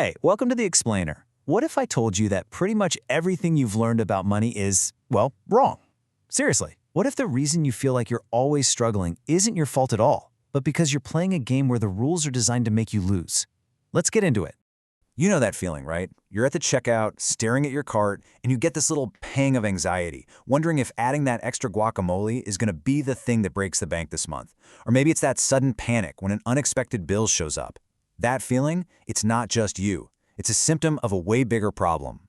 Hey, welcome to The Explainer. What if I told you that pretty much everything you've learned about money is, well, wrong? Seriously, what if the reason you feel like you're always struggling isn't your fault at all, but because you're playing a game where the rules are designed to make you lose? Let's get into it. You know that feeling, right? You're at the checkout, staring at your cart, and you get this little pang of anxiety, wondering if adding that extra guacamole is going to be the thing that breaks the bank this month. Or maybe it's that sudden panic when an unexpected bill shows up. That feeling, it's not just you. It's a symptom of a way bigger problem.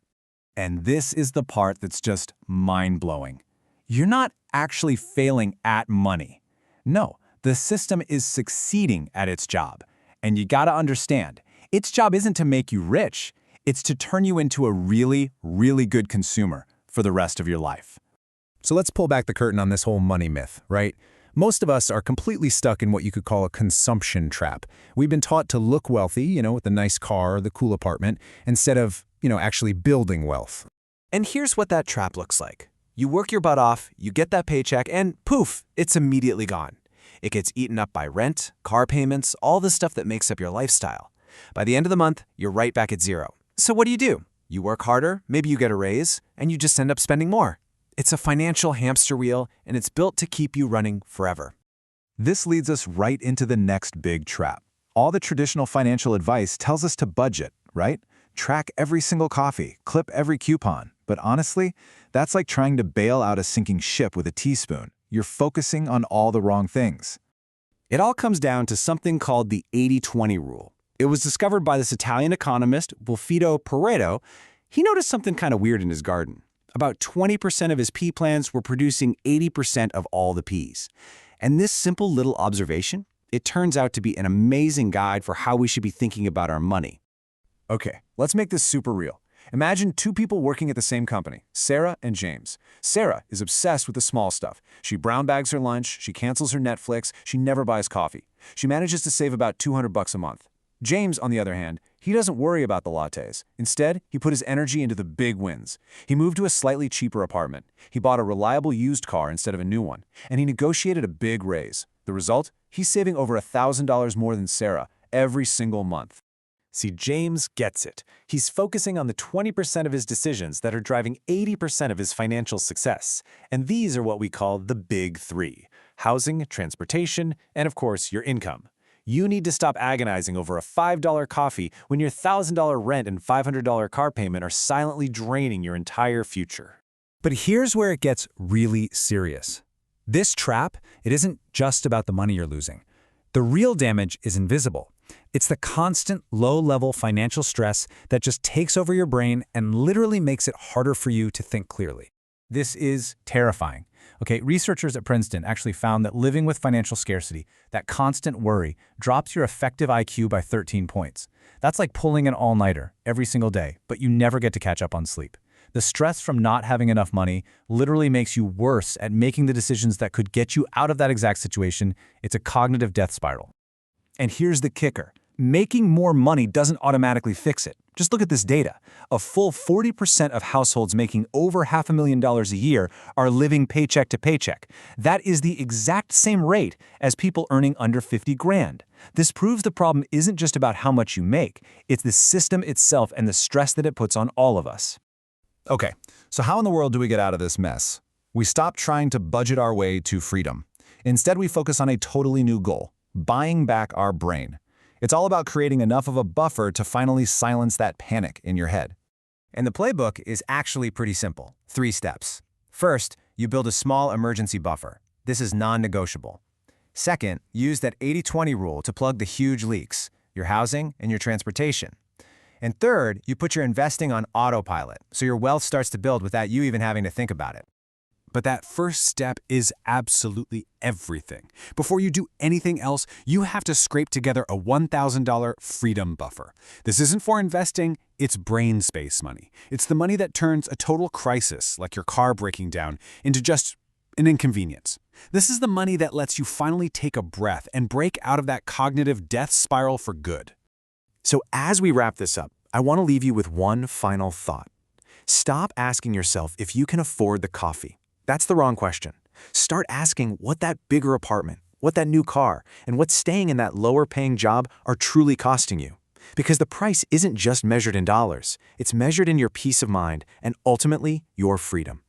And this is the part that's just mind-blowing. You're not actually failing at money. No, the system is succeeding at its job. And you gotta understand, its job isn't to make you rich, it's to turn you into a really, really good consumer for the rest of your life. So let's pull back the curtain on this whole money myth, right? Most of us are completely stuck in what you could call a consumption trap. We've been taught to look wealthy, with the nice car or the cool apartment, instead of, actually building wealth. And here's what that trap looks like. You work your butt off, you get that paycheck, and poof, it's immediately gone. It gets eaten up by rent, car payments, all the stuff that makes up your lifestyle. By the end of the month, you're right back at zero. So what do? You work harder, maybe you get a raise, and you just end up spending more. It's a financial hamster wheel, and it's built to keep you running forever. This leads us right into the next big trap. All the traditional financial advice tells us to budget, right? Track every single coffee, clip every coupon. But honestly, that's like trying to bail out a sinking ship with a teaspoon. You're focusing on all the wrong things. It all comes down to something called the 80-20 rule. It was discovered by this Italian economist, Wilfredo Pareto. He noticed something kind of weird in his garden. About 20% of his pea plants were producing 80% of all the peas. And this simple little observation, it turns out to be an amazing guide for how we should be thinking about our money. Okay, let's make this super real. Imagine two people working at the same company, Sarah and James. Sarah is obsessed with the small stuff. She brown bags her lunch, she cancels her Netflix, she never buys coffee. She manages to save about $200 a month. James, on the other hand, he doesn't worry about the lattes. Instead, he put his energy into the big wins. He moved to a slightly cheaper apartment. He bought a reliable used car instead of a new one. And he negotiated a big raise. The result? He's saving over $1,000 more than Sarah every single month. See, James gets it. He's focusing on the 20% of his decisions that are driving 80% of his financial success. And these are what we call the big three: housing, transportation, and of course, your income. You need to stop agonizing over a $5 coffee when your $1,000 rent and $500 car payment are silently draining your entire future. But here's where it gets really serious. This trap, it isn't just about the money you're losing. The real damage is invisible. It's the constant low-level financial stress that just takes over your brain and literally makes it harder for you to think clearly. This is terrifying. Okay, researchers at Princeton actually found that living with financial scarcity, that constant worry, drops your effective IQ by 13 points. That's like pulling an all-nighter every single day, but you never get to catch up on sleep. The stress from not having enough money literally makes you worse at making the decisions that could get you out of that exact situation. It's a cognitive death spiral. And here's the kicker. Making more money doesn't automatically fix it. Just look at this data. A full 40% of households making over $500,000 a year are living paycheck to paycheck. That is the exact same rate as people earning under 50 grand. This proves the problem isn't just about how much you make. It's the system itself and the stress that it puts on all of us. Okay, so how in the world do we get out of this mess? We stop trying to budget our way to freedom. Instead, we focus on a totally new goal: buying back our brain. It's all about creating enough of a buffer to finally silence that panic in your head. And the playbook is actually pretty simple. 3 steps. First, you build a small emergency buffer. This is non-negotiable. Second, use that 80-20 rule to plug the huge leaks: your housing and your transportation. And third, you put your investing on autopilot, so your wealth starts to build without you even having to think about it. But that first step is absolutely everything. Before you do anything else, you have to scrape together a $1,000 freedom buffer. This isn't for investing, it's brain space money. It's the money that turns a total crisis, like your car breaking down, into just an inconvenience. This is the money that lets you finally take a breath and break out of that cognitive death spiral for good. So as we wrap this up, I want to leave you with one final thought. Stop asking yourself if you can afford the coffee. That's the wrong question. Start asking what that bigger apartment, what that new car, and what's staying in that lower-paying job are truly costing you. Because the price isn't just measured in dollars, it's measured in your peace of mind and ultimately your freedom.